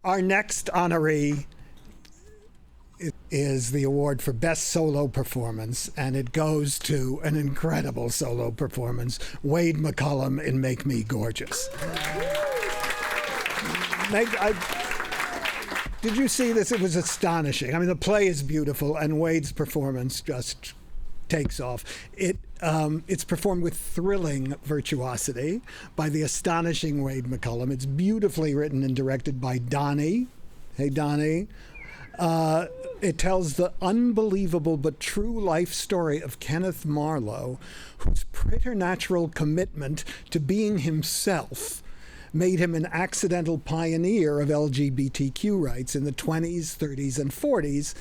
Our next honoree is the award for Best Solo Performance, and it goes to an incredible solo performance, Wade McCollum in Make Me Gorgeous. Did you see this? It was astonishing. I mean, the play is beautiful, and Wade's performance just takes off. It's performed with thrilling virtuosity by the astonishing Wade McCollum. It's beautifully written and directed by Donnie. Hey, Donnie. It tells the unbelievable but true life story of Kenneth Marlowe, whose preternatural commitment to being himself made him an accidental pioneer of LGBTQ rights in the 20s, 30s, and 40s,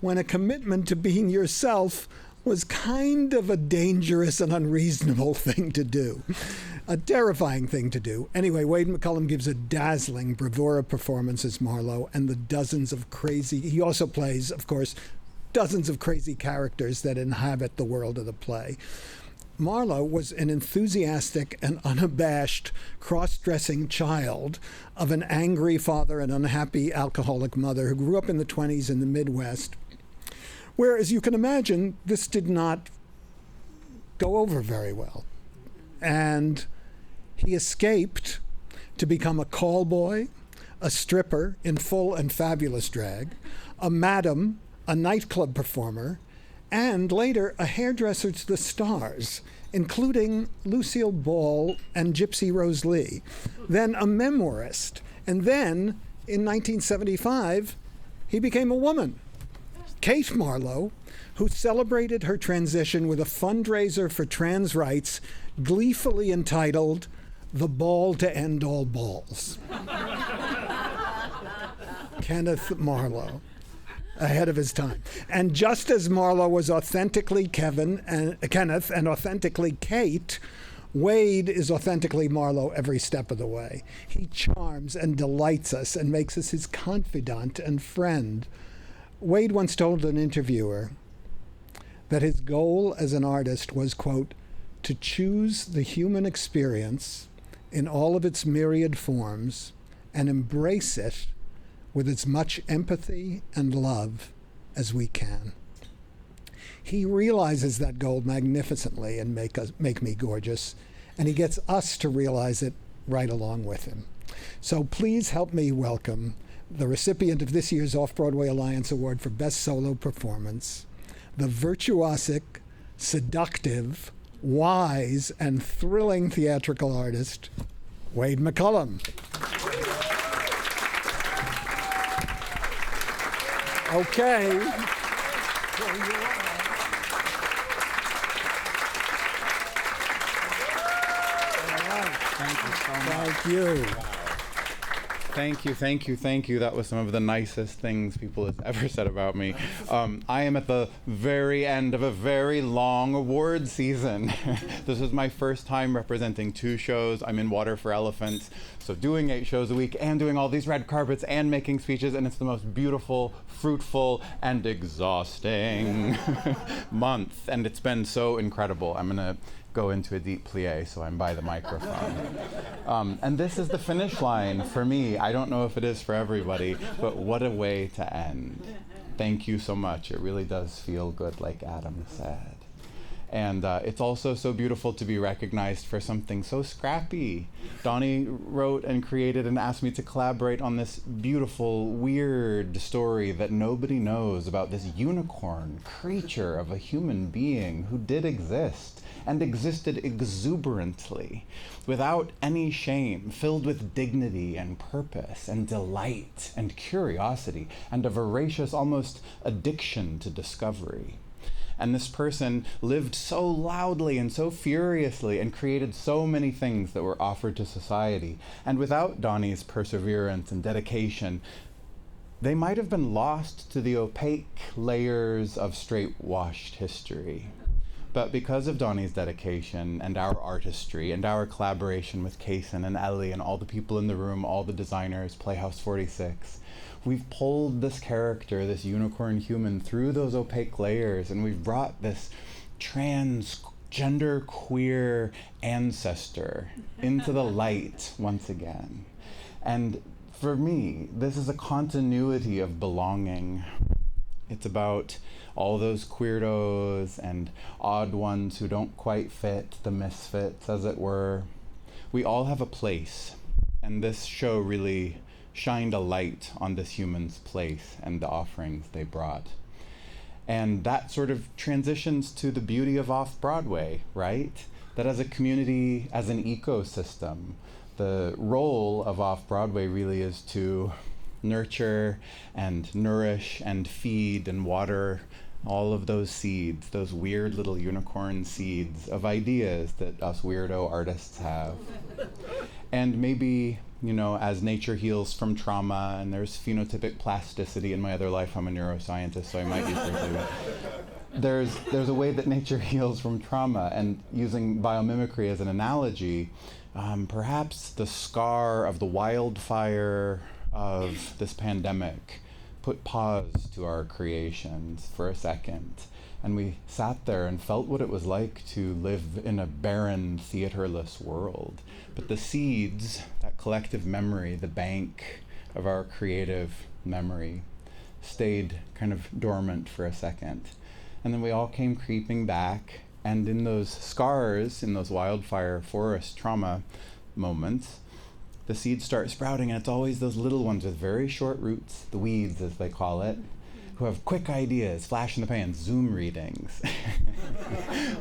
when a commitment to being yourself was kind of a dangerous and unreasonable thing to do. A terrifying thing to do. Anyway, Wade McCollum gives a dazzling bravura performance as Marlowe, and the dozens of crazy... He also plays, of course, dozens of crazy characters that inhabit the world of the play. Marlowe was an enthusiastic and unabashed cross-dressing child of an angry father and unhappy alcoholic mother who grew up in the 20s in the Midwest, where, as you can imagine, this did not go over very well. And he escaped to become a call boy, a stripper in full and fabulous drag, a madam, a nightclub performer, and later a hairdresser to the stars, including Lucille Ball and Gypsy Rose Lee, then a memoirist, and then, in 1975, he became a woman. Kate Marlowe, who celebrated her transition with a fundraiser for trans rights gleefully entitled The Ball to End All Balls. Kenneth Marlowe, ahead of his time. And just as Marlowe was authentically Kenneth and authentically Kate, Wade is authentically Marlowe every step of the way. He charms and delights us and makes us his confidant and friend. Wade once told an interviewer that his goal as an artist was, quote, to choose the human experience in all of its myriad forms and embrace it with as much empathy and love as we can. He realizes that goal magnificently in Make Me Gorgeous, and he gets us to realize it right along with him. So please help me welcome the recipient of this year's Off-Broadway Alliance Award for Best Solo Performance, the virtuosic, seductive, wise, and thrilling theatrical artist, Wade McCollum. Okay. Thank you. Thank you. That was some of the nicest things people have ever said about me. I am at the very end of a very long award season. This is my first time representing 2 shows. I'm in Water for Elephants, so doing 8 shows a week and doing all these red carpets and making speeches, and it's the most beautiful, fruitful, and exhausting month, and it's been so incredible. I'm gonna go into a deep plie, so I'm by the microphone. And this is the finish line for me. I don't know if it is for everybody, but what a way to end. Thank you so much. It really does feel good, like Adam said. And it's also so beautiful to be recognized for something so scrappy. Donnie wrote and created and asked me to collaborate on this beautiful, weird story that nobody knows about this unicorn creature of a human being who did exist and existed exuberantly, without any shame, filled with dignity and purpose and delight and curiosity and a voracious, almost addiction to discovery. And this person lived so loudly and so furiously and created so many things that were offered to society. And without Donnie's perseverance and dedication, they might have been lost to the opaque layers of straight-washed history. But because of Donnie's dedication and our artistry and our collaboration with Kaysen and Ellie and all the people in the room, all the designers, Playhouse 46, we've pulled this character, this unicorn human, through those opaque layers, and we've brought this transgender queer ancestor into the light once again. And for me, this is a continuity of belonging. It's about all those queerdos and odd ones who don't quite fit, the misfits, as it were. We all have a place, and this show really shined a light on this human's place and the offerings they brought. And that sort of transitions to the beauty of Off-Broadway, right? That as a community, as an ecosystem, the role of Off-Broadway really is to nurture and nourish and feed and water all of those seeds, those weird little unicorn seeds of ideas that us weirdo artists have. And maybe, as nature heals from trauma, and there's phenotypic plasticity in my other life, I'm a neuroscientist, so I might use this. There's a way that nature heals from trauma, and using biomimicry as an analogy, perhaps the scar of the wildfire of this pandemic put pause to our creations for a second. And we sat there and felt what it was like to live in a barren, theaterless world. But the seeds, that collective memory, the bank of our creative memory, stayed kind of dormant for a second. And then we all came creeping back, and in those scars, in those wildfire forest trauma moments, the seeds start sprouting, and it's always those little ones with very short roots, the weeds as they call it, who have quick ideas, flash in the pan, Zoom readings.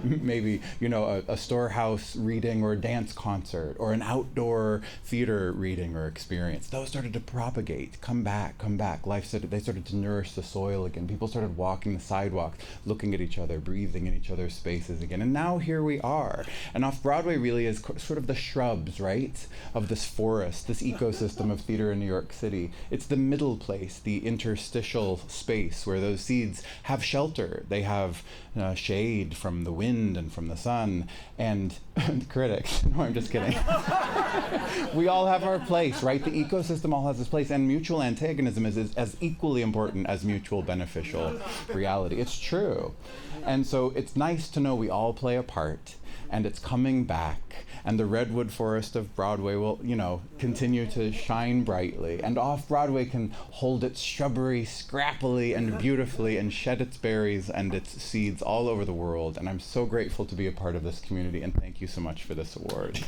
Maybe, a storehouse reading or a dance concert or an outdoor theater reading or experience. Those started to propagate, come back. They started to nourish the soil again. People started walking the sidewalks, looking at each other, breathing in each other's spaces again. And now here we are. And Off-Broadway really is sort of the shrubs, right, of this forest, this ecosystem of theater in New York City. It's the middle place, the interstitial space where those seeds have shelter. They have shade from the wind and from the sun. And critics, no, I'm just kidding. We all have our place, right? The ecosystem all has its place, and mutual antagonism is as equally important as mutual beneficial reality. It's true. And so it's nice to know we all play a part, and it's coming back, and the redwood forest of Broadway will, continue to shine brightly, and Off-Broadway can hold its shrubbery scrappily and beautifully and shed its berries and its seeds all over the world. And I'm so grateful to be a part of this community, and thank you so much for this award.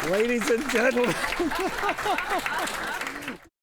Ladies and gentlemen.